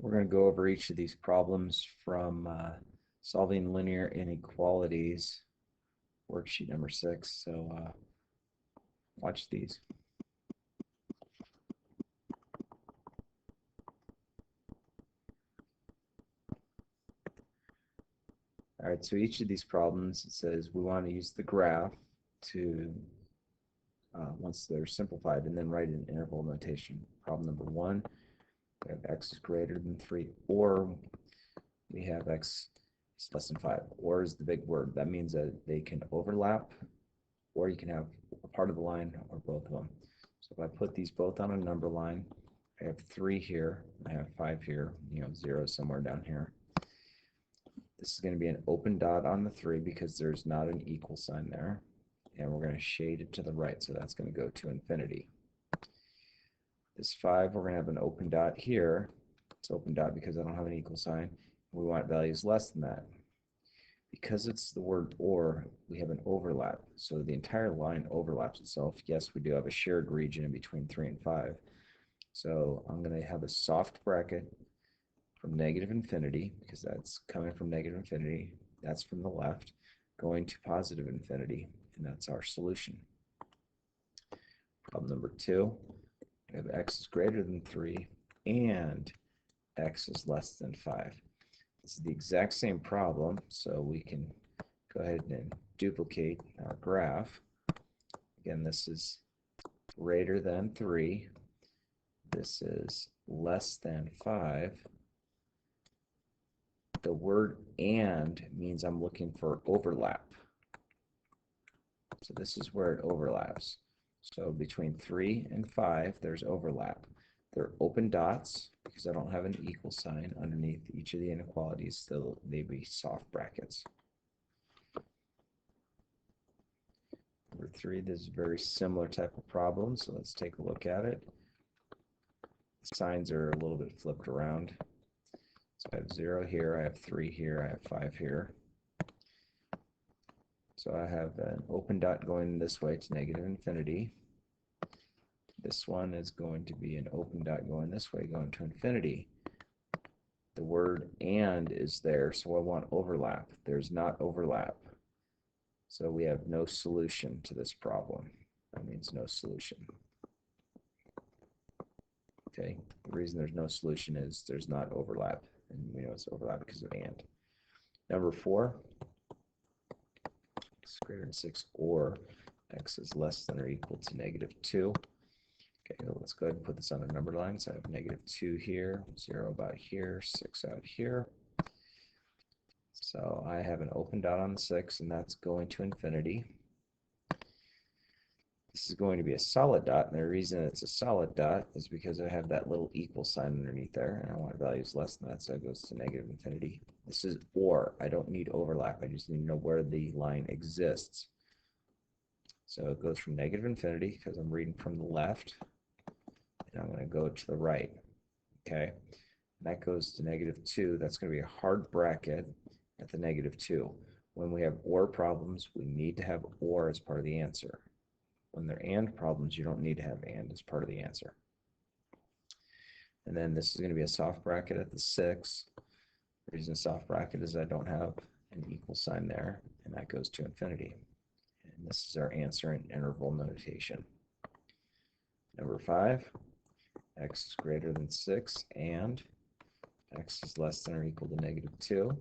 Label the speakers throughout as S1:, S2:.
S1: We're going to go over each of these problems from solving linear inequalities, worksheet number 6. So watch these. All right, so each of these problems, it says we want to use the graph to, once they're simplified, and then write an interval notation. Problem number 1, we have x is greater than 3, or we have x is less than 5. Or is the big word. That means that they can overlap, or you can have a part of the line or both of them. So if I put these both on a number line, I have 3 here, I have 5 here, 0 somewhere down here. This is going to be an open dot on the 3 because there's not an equal sign there. And we're going to shade it to the right, so that's going to go to infinity. This 5, we're going to have an open dot here. It's open dot because I don't have an equal sign. We want values less than that. Because it's the word or, we have an overlap. So the entire line overlaps itself. Yes, we do have a shared region in between 3 and 5. So I'm going to have a soft bracket from negative infinity, because that's coming from negative infinity. That's from the left, going to positive infinity, and that's our solution. Problem number 2, we have x is greater than 3 and x is less than 5. This is the exact same problem, so we can go ahead and duplicate our graph. Again, this is greater than 3. This is less than 5. The word and means I'm looking for overlap. So this is where it overlaps. So between 3 and 5, there's overlap. They're open dots because I don't have an equal sign underneath each of the inequalities, so they'd be soft brackets. Number 3, this is a very similar type of problem, so let's take a look at it. The signs are a little bit flipped around. So I have 0 here, I have 3 here, I have 5 here. So I have an open dot going this way to negative infinity. This one is going to be an open dot going this way, going to infinity. The word and is there, so I want overlap. There's not overlap. So we have no solution to this problem. That means no solution. Okay, the reason there's no solution is there's not overlap. And we know it's overlap because of and. Number 4, x is greater than 6, or x is less than or equal to negative 2. Okay, let's go ahead and put this on a number line. So I have negative 2 here, 0 about here, 6 out here. So I have an open dot on the 6, and that's going to infinity. This is going to be a solid dot, and the reason it's a solid dot is because I have that little equal sign underneath there, and I want values less than that, so it goes to negative infinity. This is or. I don't need overlap. I just need to know where the line exists. So it goes from negative infinity, because I'm reading from the left, and I'm going to go to the right. Okay, and that goes to negative 2. That's going to be a hard bracket at the negative 2. When we have or problems, we need to have or as part of the answer. When they're and problems, you don't need to have and as part of the answer. And then this is going to be a soft bracket at the 6. The reason a soft bracket is I don't have an equal sign there, and that goes to infinity. And this is our answer in interval notation. Number 5, x is greater than 6 and x is less than or equal to negative 2.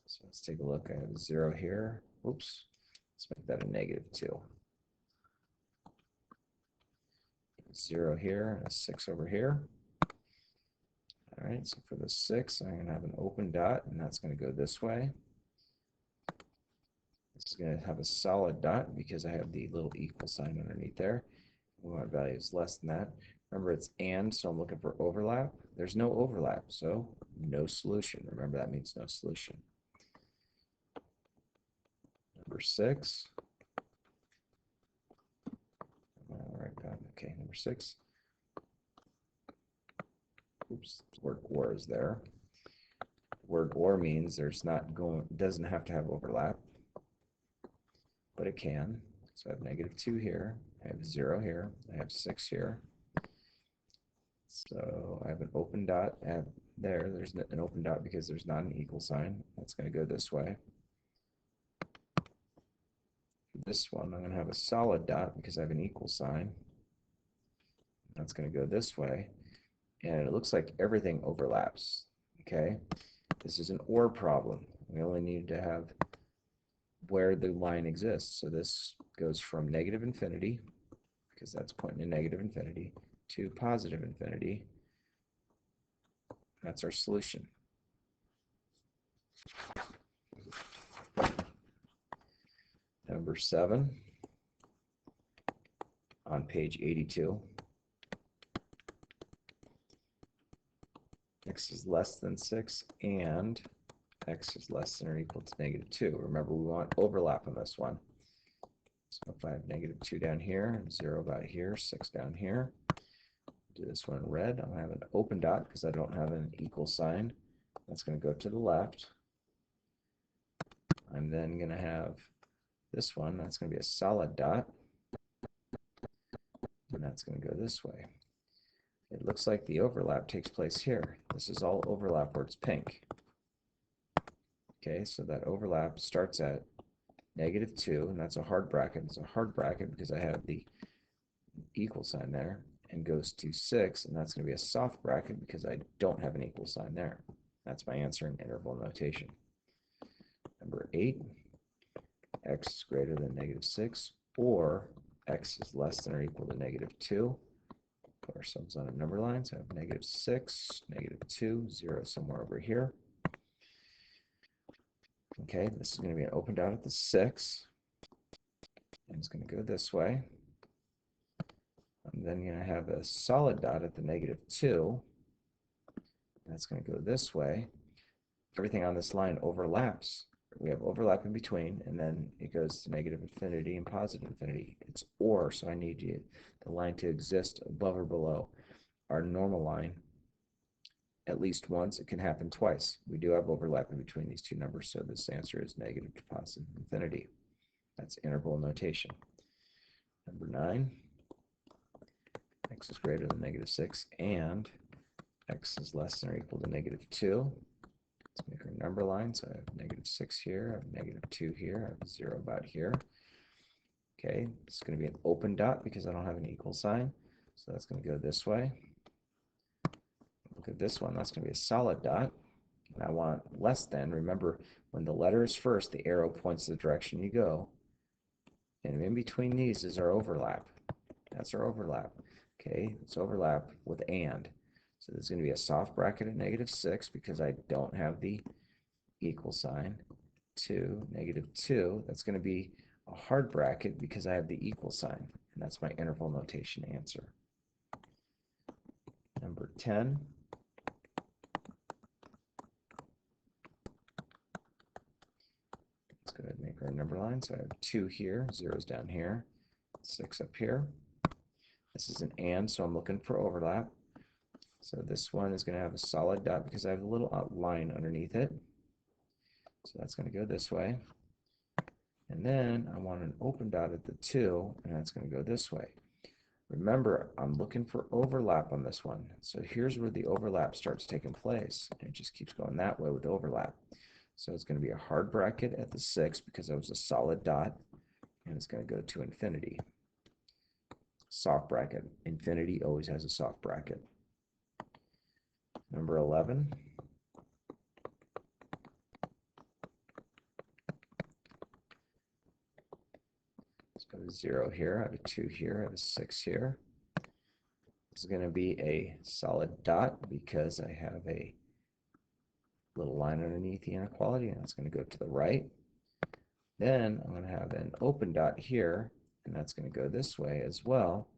S1: So let's take a look. I have a 0 here. Oops. Let's make that a negative 2. 0 here and a 6 over here. All right, so for the 6, I'm going to have an open dot, and that's going to go this way. This is going to have a solid dot because I have the little equal sign underneath there. We want values less than that. Remember, it's and, so I'm looking for overlap. There's no overlap, so no solution. Remember, that means no solution. Number 6. All right, okay, number 6. Oops, the word or is there. The word or means there's not going, doesn't have to have overlap, but it can. So I have negative 2 here, I have 0 here, I have 6 here. So I have an open dot at there. There's an open dot because there's not an equal sign. That's going to go this way. For this one, I'm going to have a solid dot because I have an equal sign. That's going to go this way. And it looks like everything overlaps. Okay, this is an OR problem. We only need to have where the line exists. So this goes from negative infinity, because that's pointing to negative infinity, to positive infinity. That's our solution. Number 7 on page 82. X is less than 6 and x is less than or equal to -2. Remember, we want overlap on this one. So if I have -2 down here, 0 about here, 6 down here, do this one in red. I'll have an open dot because I don't have an equal sign. That's going to go to the left. I'm then going to have this one. That's going to be a solid dot. And that's going to go this way. It looks like the overlap takes place here. This is all overlap where it's pink. Okay, so that overlap starts at -2, and that's a hard bracket. It's a hard bracket because I have the equal sign there, and goes to 6, and that's going to be a soft bracket because I don't have an equal sign there. That's my answer in interval notation. Number 8, x is greater than -6, or x is less than or equal to -2. Put ourselves on a number line, so I have -6, -2, 0 somewhere over here. Okay, this is going to be an open dot at the 6, and it's going to go this way. I'm then going to have a solid dot at the -2. That's going to go this way. Everything on this line overlaps. We have overlap in between, and then it goes to negative infinity and positive infinity. It's OR, so I need the line to exist above or below our normal line at least once. It can happen twice. We do have overlap in between these two numbers, so this answer is negative to positive infinity. That's interval notation. Number 9, x is greater than -6, and x is less than or equal to -2. Let's make our number line. So I have -6 here, I have -2 here, I have 0 about here. Okay, it's going to be an open dot because I don't have an equal sign. So that's going to go this way. Look at this one. That's going to be a solid dot. And I want less than. Remember, when the letter is first, the arrow points the direction you go. And in between these is our overlap. That's our overlap. Okay, it's overlap with and. So there's going to be a soft bracket at -6 because I don't have the equal sign, to -2. That's going to be a hard bracket because I have the equal sign. And that's my interval notation answer. Number 10. Let's go ahead and make our number line. So I have 2 here, 0's down here, 6 up here. This is an and, so I'm looking for overlap. So this one is going to have a solid dot because I have a little line underneath it. So that's going to go this way. And then I want an open dot at the 2, and that's going to go this way. Remember, I'm looking for overlap on this one. So here's where the overlap starts taking place. And it just keeps going that way with overlap. So it's going to be a hard bracket at the 6 because it was a solid dot, and it's going to go to infinity. Soft bracket. Infinity always has a soft bracket. Number 11. Let's go to 0 here. I have a 2 here. I have a 6 here. This is going to be a solid dot because I have a little line underneath the inequality, and that's going to go to the right. Then I'm going to have an open dot here, and that's going to go this way as well.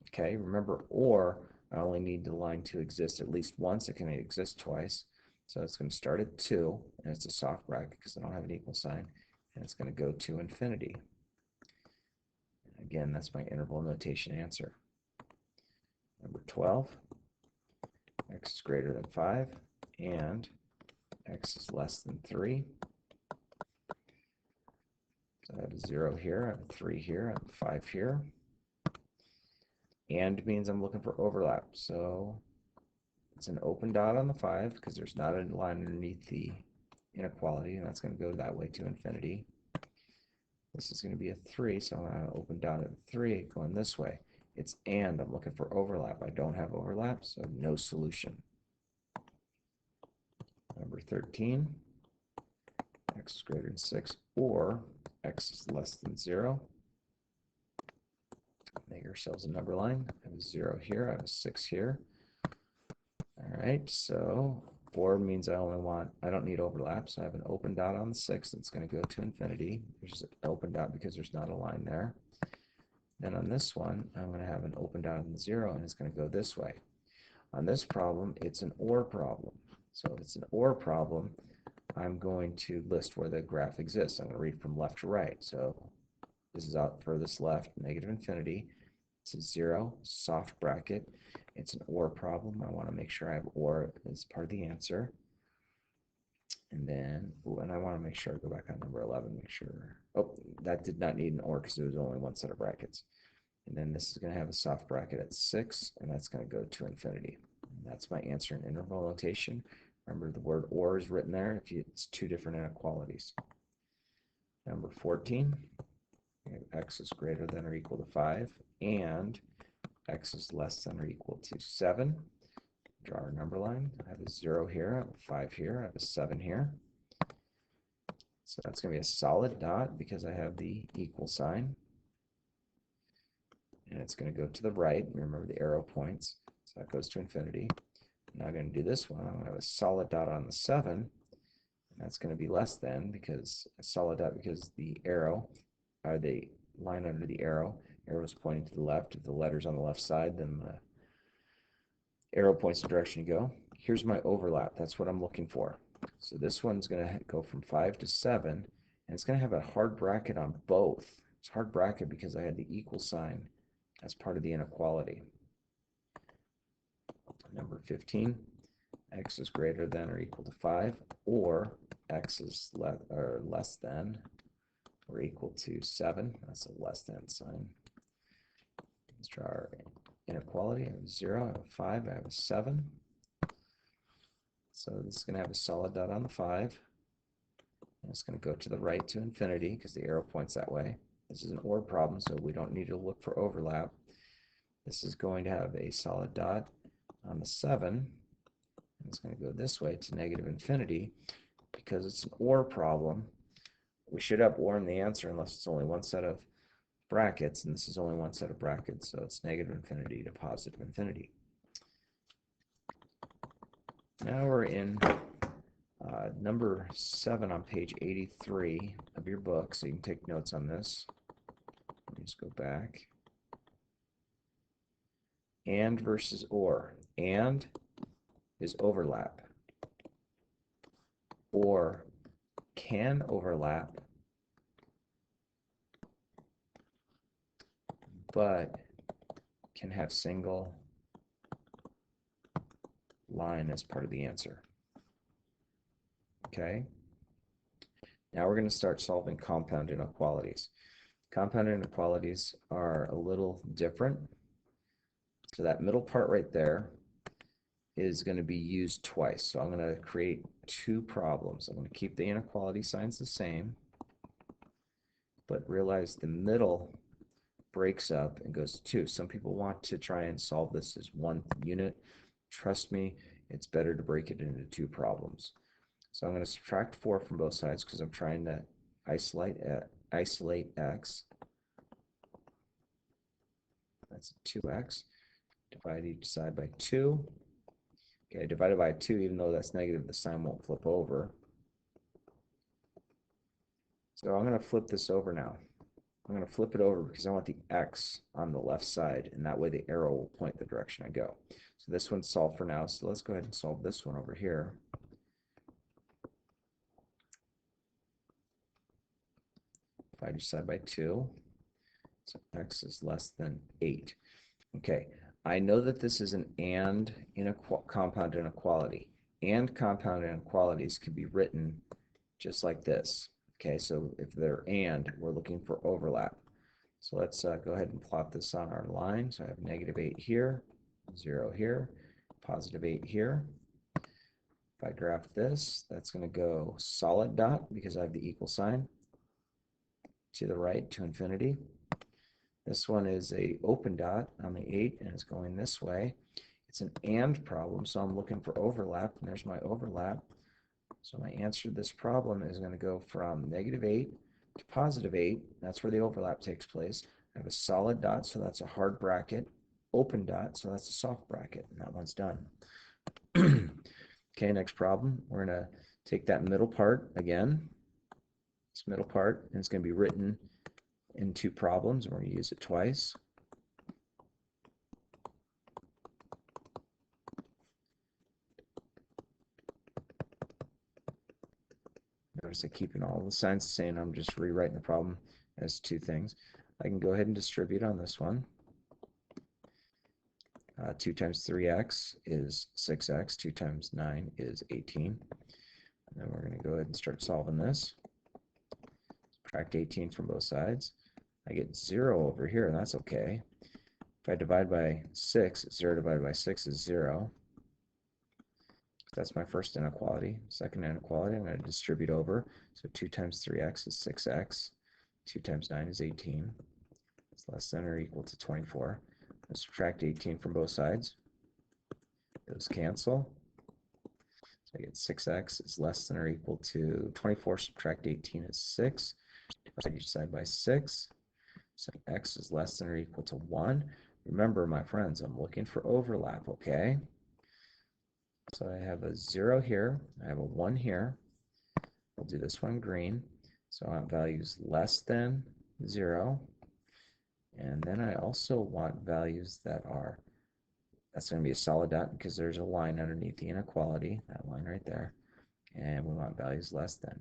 S1: Okay, remember, or I only need the line to exist at least once. It can exist twice. So it's going to start at 2, and it's a soft bracket because I don't have an equal sign, and it's going to go to infinity. Again, that's my interval notation answer. Number 12, x is greater than 5, and x is less than 3. So I have a 0 here, I have a 3 here, I have a 5 here. And means I'm looking for overlap. So It's an open dot on the 5 because there's not a line underneath the inequality, and that's going to go that way to infinity. This is going to be a 3, so I'm going to open dot at 3 going this way. It's and I'm looking for overlap. I don't have overlap, so no solution. Number 13, x is greater than 6, or x is less than 0. Make ourselves a number line. I have a 0 here, I have a 6 here. All right, so 4 means I don't need overlap, so I have an open dot on the 6 that's going to go to infinity. There's an open dot because there's not a line there. Then on this one, I'm going to have an open dot on the 0, and it's going to go this way. On this problem, it's an OR problem. So if it's an OR problem, I'm going to list where the graph exists. I'm going to read from left to right. So this is out furthest left, negative infinity. It's a 0, soft bracket. It's an OR problem. I want to make sure I have OR as part of the answer. And then, and I want to make sure I go back on number 11, make sure. Oh, that did not need an OR because there was only one set of brackets. And then this is going to have a soft bracket at 6, and that's going to go to infinity. And that's my answer in interval notation. Remember, the word OR is written there if it's two different inequalities. Number 14, we have x is greater than or equal to 5, and x is less than or equal to 7. Draw our number line. I have a 0 here, I have a 5 here, I have a 7 here. So that's going to be a solid dot because I have the equal sign. And it's going to go to the right. Remember the arrow points. So that goes to infinity. Now I'm going to do this one. I'm going to have a solid dot on the 7. And that's going to be less than because a solid dot because the arrow, or the line under the arrow is pointing to the left. If the letter's on the left side, then the arrow points the direction you go. Here's my overlap. That's what I'm looking for. So this one's going to go from 5 to 7, and it's going to have a hard bracket on both. It's hard bracket because I had the equal sign as part of the inequality. Number 15, x is greater than or equal to 5, or x is less than or equal to 7. That's a less than sign. Let's draw our inequality. I have a 0, I have a 5, I have a 7. So this is going to have a solid dot on the 5. And it's going to go to the right to infinity because the arrow points that way. This is an OR problem, so we don't need to look for overlap. This is going to have a solid dot on the 7. And it's going to go this way to negative infinity because it's an OR problem. We should have OR in the answer unless it's only one set of brackets, and this is only one set of brackets, so it's negative infinity to positive infinity. Now we're in number 7 on page 83 of your book, so you can take notes on this. Let me just go back. And versus OR. And is overlap. OR can overlap, but can have single line as part of the answer. Okay? Now we're going to start solving compound inequalities. Compound inequalities are a little different. So that middle part right there is going to be used twice. So I'm going to create two problems. I'm going to keep the inequality signs the same, but realize the middle breaks up and goes to 2. Some people want to try and solve this as one unit. Trust me, it's better to break it into 2 problems. So I'm going to subtract 4 from both sides because I'm trying to isolate x. That's 2x. Divide each side by 2. Okay, divided by 2, even though that's negative, the sign won't flip over. So I'm going to flip this over now. I'm going to flip it over because I want the x on the left side, and that way the arrow will point the direction I go. So this one's solved for now, so let's go ahead and solve this one over here. Divide each side by 2. So x is less than 8. Okay, I know that this is an and compound inequality. And compound inequalities can be written just like this. Okay, so if they're and, we're looking for overlap. So let's go ahead and plot this on our line. So I have -8 here, 0 here, positive 8 here. If I graph this, that's going to go solid dot because I have the equal sign to the right to infinity. This one is a open dot on the 8 and it's going this way. It's an and problem, so I'm looking for overlap, and there's my overlap. So my answer to this problem is going to go from negative 8 to positive 8. That's where the overlap takes place. I have a solid dot, so that's a hard bracket. Open dot, so that's a soft bracket, and that one's done. Okay, next problem. We're going to take that middle part again, this middle part, and it's going to be written in two problems, and we're going to use it twice. Notice I keep in all the signs the same. I'm just rewriting the problem as two things. I can go ahead and distribute on this one. 2 times 3x is 6x. 2 times 9 is 18. And then we're going to go ahead and start solving this. Subtract 18 from both sides. I get 0 over here, and that's okay. If I divide by 6, 0 divided by 6 is 0. That's my first inequality. Second inequality, I'm going to distribute over. So 2 times 3x is 6x. 2 times 9 is 18. It's less than or equal to 24. Let's subtract 18 from both sides. Those cancel. So I get 6x is less than or equal to 24. Subtract 18 is 6. Divide each side by 6. So x is less than or equal to 1. Remember, my friends, I'm looking for overlap, okay? So I have a 0 here. I have a 1 here. We'll do this one green. So I want values less than 0. And then I also want values that are, that's going to be a solid dot because there's a line underneath the inequality, that line right there. And we want values less than.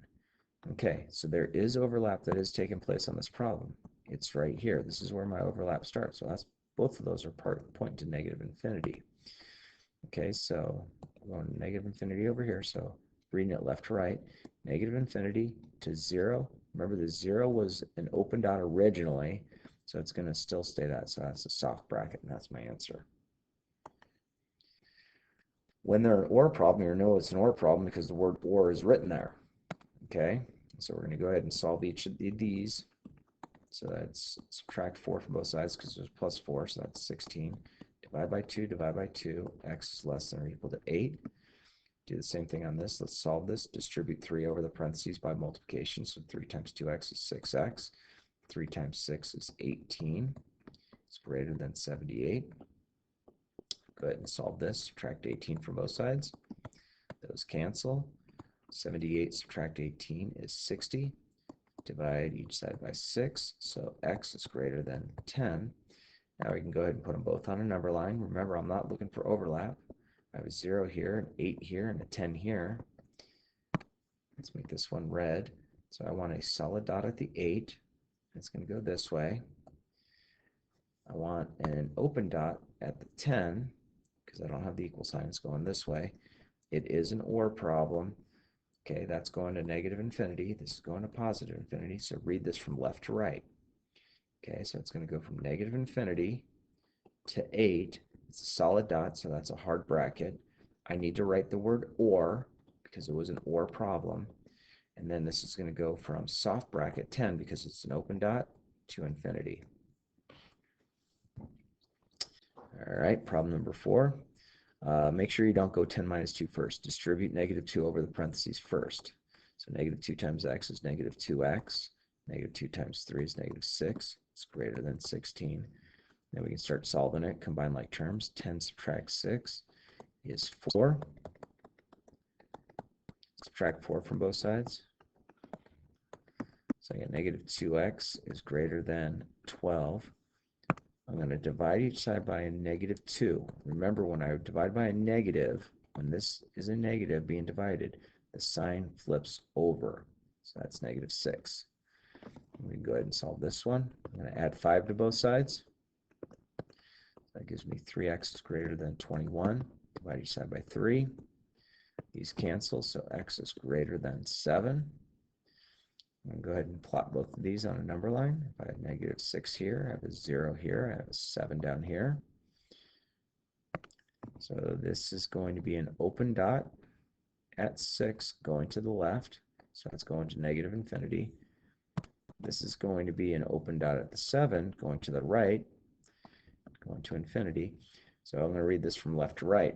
S1: Okay, so there is overlap that is taking place on this problem. It's right here. This is where my overlap starts. So that's, both of those are pointing to negative infinity. Okay, so I'm going negative infinity over here. So reading it left to right, negative infinity to 0. Remember, the 0 was an open dot originally, so it's going to still stay that. So that's a soft bracket, and that's my answer. When they're an OR problem, you know it's an OR problem because the word OR is written there. Okay, so we're going to go ahead and solve each of these. So that's subtract 4 from both sides because there's plus 4, so that's 16. Divide by 2, divide by 2. X is less than or equal to 8. Do the same thing on this. Let's solve this. Distribute 3 over the parentheses by multiplication. So 3 times 2x is 6x. 3 times 6 is 18. It's greater than 78. Go ahead and solve this. Subtract 18 from both sides. Those cancel. 78 subtract 18 is 60. Divide each side by 6. So x is greater than 10. Now we can go ahead and put them both on a number line. Remember, I'm not looking for overlap. I have a 0 here, an 8 here, and a 10 here. Let's make this one red. So I want a solid dot at the 8. It's going to go this way. I want an open dot at the 10 because I don't have the equal sign. It's going this way. It is an OR problem. Okay, that's going to negative infinity. This is going to positive infinity. So read this from left to right. Okay, so it's going to go from negative infinity to 8. It's a solid dot, so that's a hard bracket. I need to write the word OR because it was an OR problem. And then this is going to go from soft bracket 10 because it's an open dot to infinity. All right, problem number 4. Make sure you don't go 10 minus 2 first. Distribute negative 2 over the parentheses first. So negative 2 times x is negative 2x. Negative 2 times 3 is negative 6. It's greater than 16. Then we can start solving it. Combine like terms. 10 subtract 6 is 4. Subtract 4 from both sides. So I get negative 2x is greater than 12. I'm going to divide each side by a negative 2. Remember, when I divide by a negative, when this is a negative being divided, the sign flips over. So that's negative 6. We can go ahead and solve this one. I'm going to add 5 to both sides. That gives me 3x is greater than 21. Divide each side by 3. These cancel, so x is greater than 7. I'm going to go ahead and plot both of these on a number line. If I have negative 6 here, I have a 0 here, I have a 7 down here. So this is going to be an open dot at 6 going to the left. So it's going to negative infinity. This is going to be an open dot at the 7 going to the right, going to infinity. So I'm going to read this from left to right.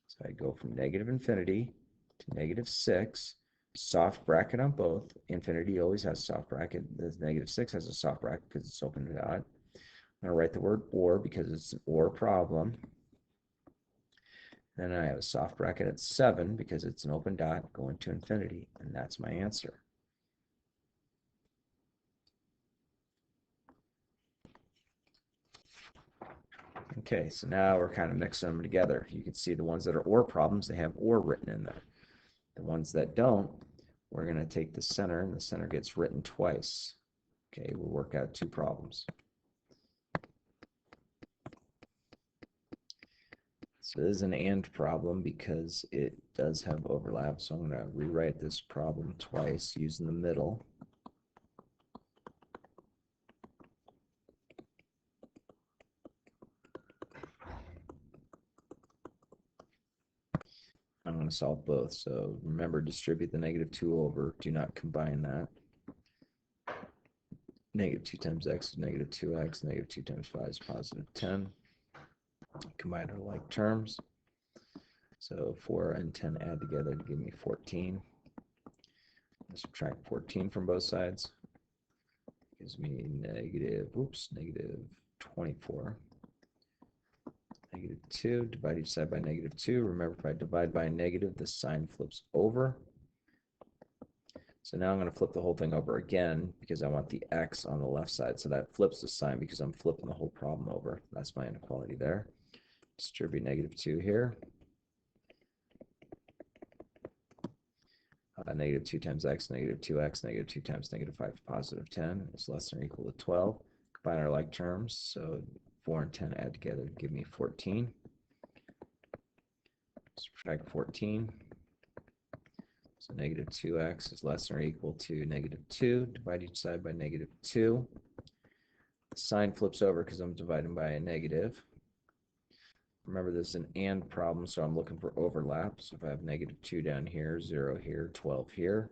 S1: So I go from negative infinity to negative 6, soft bracket on both. Infinity always has a soft bracket. The negative 6 has a soft bracket because it's open dot. I'm going to write the word or because it's an or problem. Then I have a soft bracket at 7 because it's an open dot going to infinity, and that's my answer. Okay, so now we're kind of mixing them together. You can see the ones that are or problems, they have or written in there. The ones that don't, we're going to take the center, and the center gets written twice. Okay, we'll work out two problems. So this is an and problem because it does have overlap. So I'm going to rewrite this problem twice using the middle. I'm going to solve both. So remember, distribute the negative 2 over. Do not combine that. Negative 2 times x is negative 2x. Negative 2 times 5 is positive 10. Combine our like terms. So 4 and 10 add together to give me 14. Subtract 14 from both sides. Gives me negative 24. Negative 2, divide each side by negative 2. Remember, if I divide by a negative, the sign flips over. So now I'm going to flip the whole thing over again because I want the x on the left side. So that flips the sign because I'm flipping the whole problem over. That's my inequality there. Distribute negative 2 here. Negative 2 times x, negative 2x, negative 2 times negative 5 is positive 10 is less than or equal to 12. Combine our like terms. So 4 and 10 add together to give me 14. Subtract 14. So negative 2x is less than or equal to negative 2. Divide each side by negative 2. The sign flips over because I'm dividing by a negative. Remember, this is an and problem, so I'm looking for overlap. So if I have negative 2 down here, 0 here, 12 here,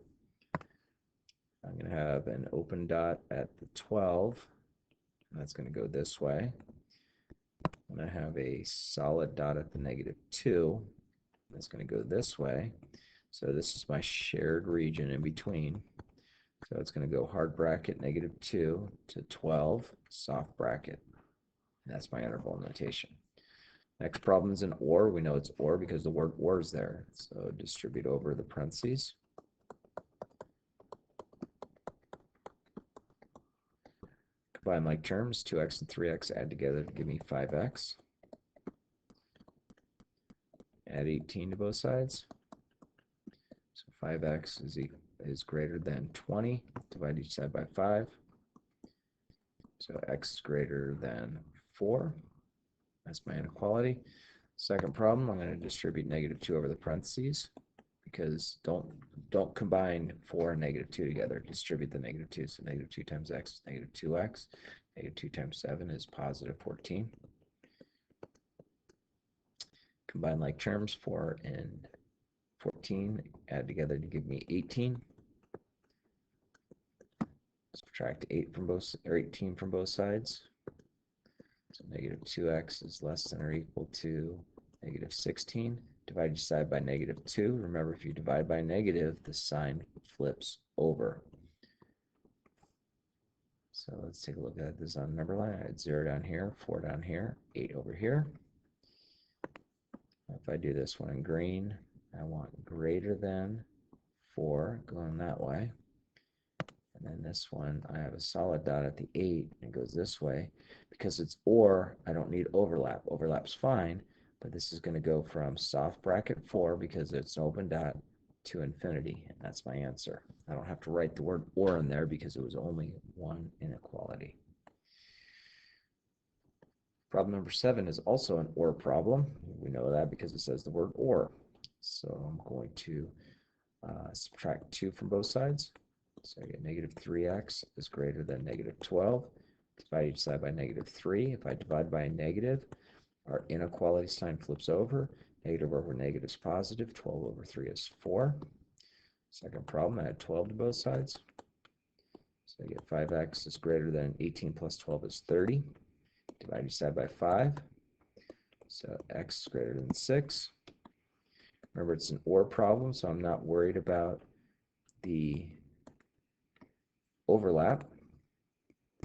S1: I'm going to have an open dot at the 12. And that's going to go this way. I'm going to have a solid dot at the negative 2. That's going to go this way. So this is my shared region in between. So it's going to go hard bracket negative 2 to 12, soft bracket. And that's my interval notation. Next problem is an or. We know it's or because the word or is there. So distribute over the parentheses. Combine like terms, 2x and 3x add together to give me 5x. Add 18 to both sides. So 5x is greater than 20. Divide each side by 5. So x is greater than 4. That's my inequality. Second problem, I'm going to distribute negative 2 over the parentheses because don't combine 4 and negative 2 together. Distribute the negative 2. So negative 2 times x is negative 2x. Negative 2 times 7 is positive 14. Combine like terms, 4 and 14 add together to give me 18. Subtract 18 from both sides. So negative 2x is less than or equal to negative 16. Divide each side by negative 2. Remember, if you divide by negative, the sign flips over. So let's take a look at this on number line. I had 0 down here, 4 down here, 8 over here. If I do this one in green, I want greater than 4 going that way. And then this one, I have a solid dot at the 8, and it goes this way. Because it's or, I don't need overlap. Overlap's fine, but this is going to go from soft bracket 4 because it's an open dot to infinity, and that's my answer. I don't have to write the word or in there because it was only one inequality. Problem number 7 is also an or problem. We know that because it says the word or. So I'm going to subtract 2 from both sides. So I get negative 3x is greater than negative 12. Divide each side by negative 3. If I divide by a negative, Our inequality sign flips over. Negative over negative is positive. 12 over 3 is 4. Second problem, add 12 to both sides. So I get 5x is greater than 18 plus 12 is 30. Divide each side by 5. So x is greater than 6. Remember, it's an OR problem, so I'm not worried about the overlap.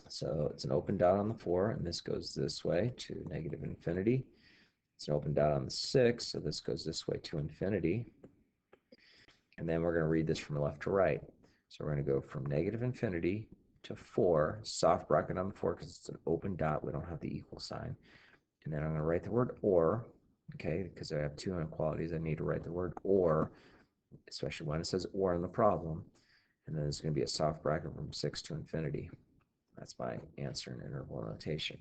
S1: So it's an open dot on the 4, and this goes this way to negative infinity. It's an open dot on the 6, so this goes this way to infinity. And then we're going to read this from left to right. So we're going to go from negative infinity to 4, soft bracket on the 4 because it's an open dot. We don't have the equal sign. And then I'm going to write the word OR, okay, because I have two inequalities. I need to write the word OR, especially when it says OR in the problem. And then there's going to be a soft bracket from 6 to infinity. That's my answer in interval notation.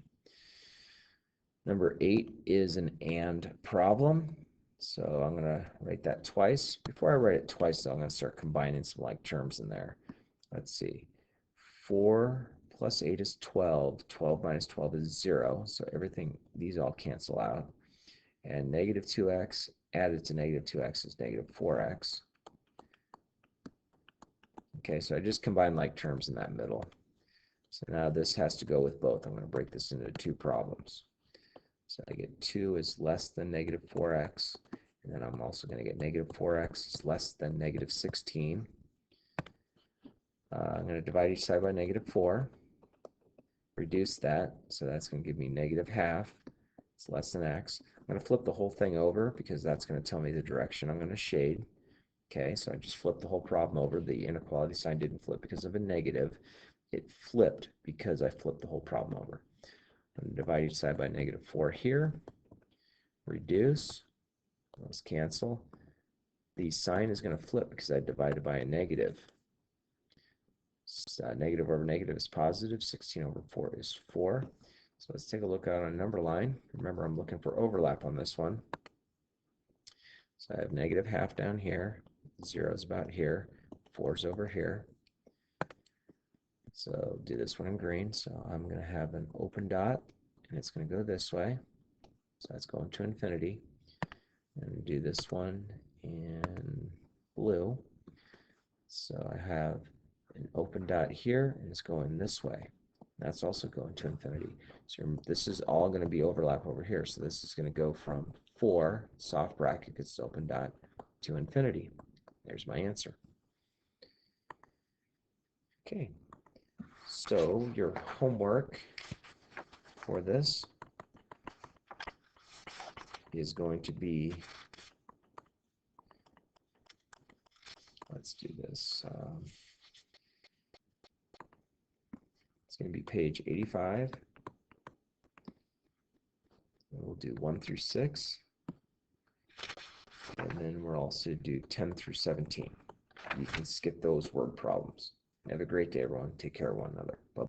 S1: Number 8 is an AND problem. So I'm going to write that twice. Before I write it twice, though, I'm going to start combining some like terms in there. Let's see. 4 plus 8 is 12. 12 minus 12 is 0. So everything, these all cancel out. And negative 2x added to negative 2x is negative 4x. Okay, so I just combined like terms in that middle. So now this has to go with both. I'm going to break this into two problems. So I get 2 is less than negative 4x. And then I'm also going to get negative 4x is less than negative 16. I'm going to divide each side by negative 4. Reduce that. So that's going to give me negative half. It's less than x. I'm going to flip the whole thing over because that's going to tell me the direction I'm going to shade. Okay, so I just flipped the whole problem over. The inequality sign didn't flip because of a negative. It flipped because I flipped the whole problem over. I'm going to divide each side by negative 4 here. Reduce. Those cancel. The sign is going to flip because I divided by a negative. Negative over negative is positive. 16 over 4 is 4. So let's take a look at a number line. Remember, I'm looking for overlap on this one. So I have negative half down here. 0 is about here. 4 is over here. So do this one in green. So I'm going to have an open dot, and it's going to go this way. So that's going to infinity. And do this one in blue. So I have an open dot here, and it's going this way. That's also going to infinity. So this is all going to be overlap over here. So this is going to go from 4, soft bracket, gets open dot, to infinity. There's my answer. Okay. So your homework for this is going to be, let's do this. It's going to be page 85. We'll do 1 through 6. And then we'll also do 10 through 17. You can skip those word problems. Have a great day, everyone. Take care of one another. Bye.